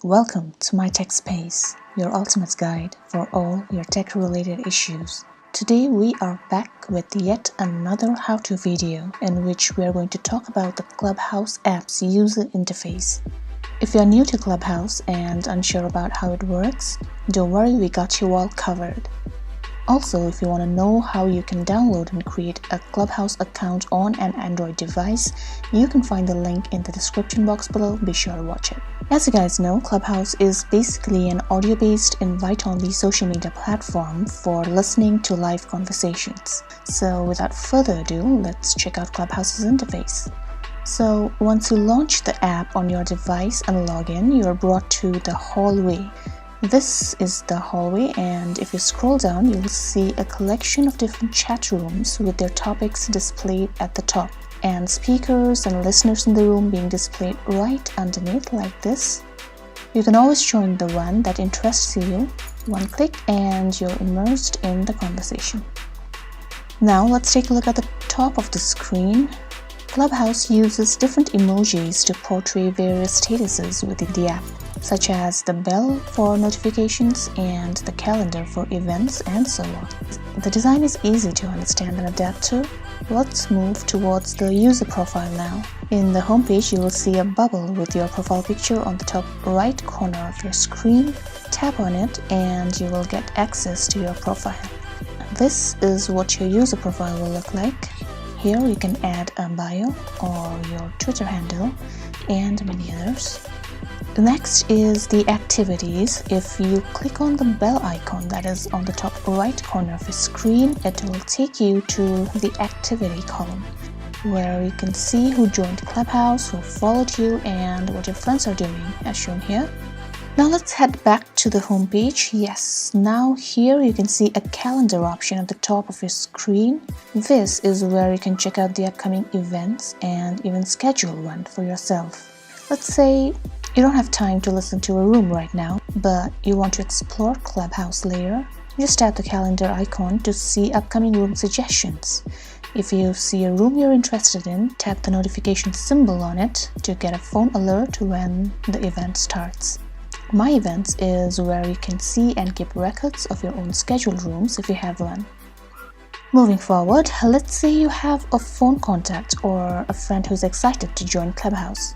Welcome to my tech space, your ultimate guide for all your tech-related issues. Today we are back with yet another how-to video in which we are going to talk about the Clubhouse app's user interface. If you are new to Clubhouse and unsure about how it works, don't worry, we got you all covered. Also, if you want to know how you can download and create a Clubhouse account on an Android device, you can find the link in the description box below. Be sure to watch it. As you guys know, Clubhouse is basically an audio-based invite-only social media platform for listening to live conversations. So without further ado, let's check out Clubhouse's interface. So once you launch the app on your device and log in, you are brought to the hallway. This is the hallway, and if you scroll down, you'll see a collection of different chat rooms with their topics displayed at the top, and speakers and listeners in the room being displayed right underneath like this. You can always join the one that interests you. One click and you're immersed in the conversation. Now let's take a look at the top of the screen. Clubhouse uses different emojis to portray various statuses within the app, such as the bell for notifications and the calendar for events and so on. The design is easy to understand and adapt to. Let's move towards the user profile now. In the homepage, you will see a bubble with your profile picture on the top right corner of your screen. Tap on it and you will get access to your profile. This is what your user profile will look like. Here you can add a bio or your Twitter handle and many others. Next is the activities. If you click on the bell icon that is on the top right corner of your screen, it will take you to the activity column where you can see who joined Clubhouse, who followed you, and what your friends are doing as shown here. Now let's head back to the home page. Yes, now here you can see a calendar option at the top of your screen. This is where you can check out the upcoming events and even schedule one for yourself. Let's say you don't have time to listen to a room right now, but you want to explore Clubhouse later. Just tap the calendar icon to see upcoming room suggestions. If you see a room you're interested in, tap the notification symbol on it to get a phone alert when the event starts. My Events is where you can see and keep records of your own scheduled rooms if you have one. Moving forward, let's say you have a phone contact or a friend who's excited to join Clubhouse.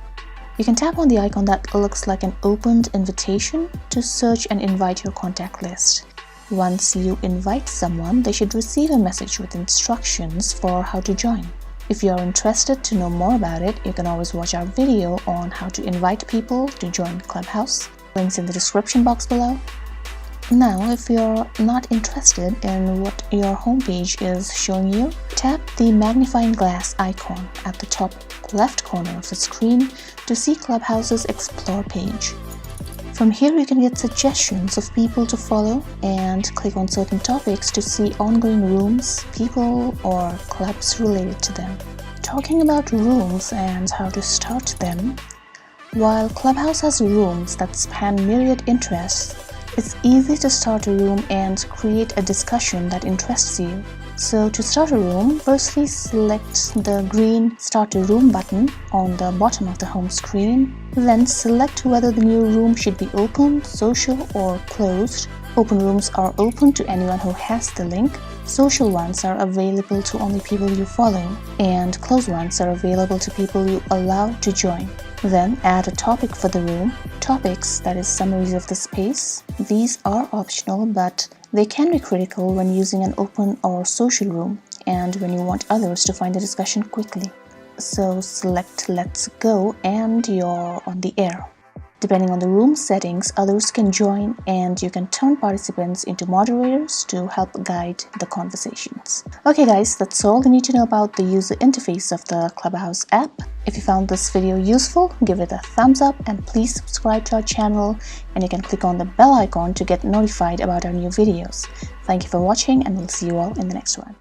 You can tap on the icon that looks like an opened invitation to search and invite your contact list. Once you invite someone, they should receive a message with instructions for how to join. If you are interested to know more about it, you can always watch our video on how to invite people to join Clubhouse. Links in the description box below. Now, if you're not interested in what your homepage is showing you, tap the magnifying glass icon at the top left corner of the screen to see Clubhouse's Explore page. From here, you can get suggestions of people to follow and click on certain topics to see ongoing rooms, people, or clubs related to them. Talking about rooms and how to start them, while Clubhouse has rooms that span myriad interests, it's easy to start a room and create a discussion that interests you. So to start a room, firstly select the green Start a Room button on the bottom of the home screen. Then select whether the new room should be open, social, or closed. Open rooms are open to anyone who has the link. Social ones are available to only people you follow, and closed ones are available to people you allow to join. Then add a topic for the room. Topics, that is summaries of the space. These are optional, but they can be critical when using an open or social room and when you want others to find the discussion quickly. So select Let's Go and you're on the air. Depending on the room settings, others can join and you can turn participants into moderators to help guide the conversations. Okay guys, that's all you need to know about the user interface of the Clubhouse app. If you found this video useful, give it a thumbs up and please subscribe to our channel, and you can click on the bell icon to get notified about our new videos. Thank you for watching and we'll see you all in the next one.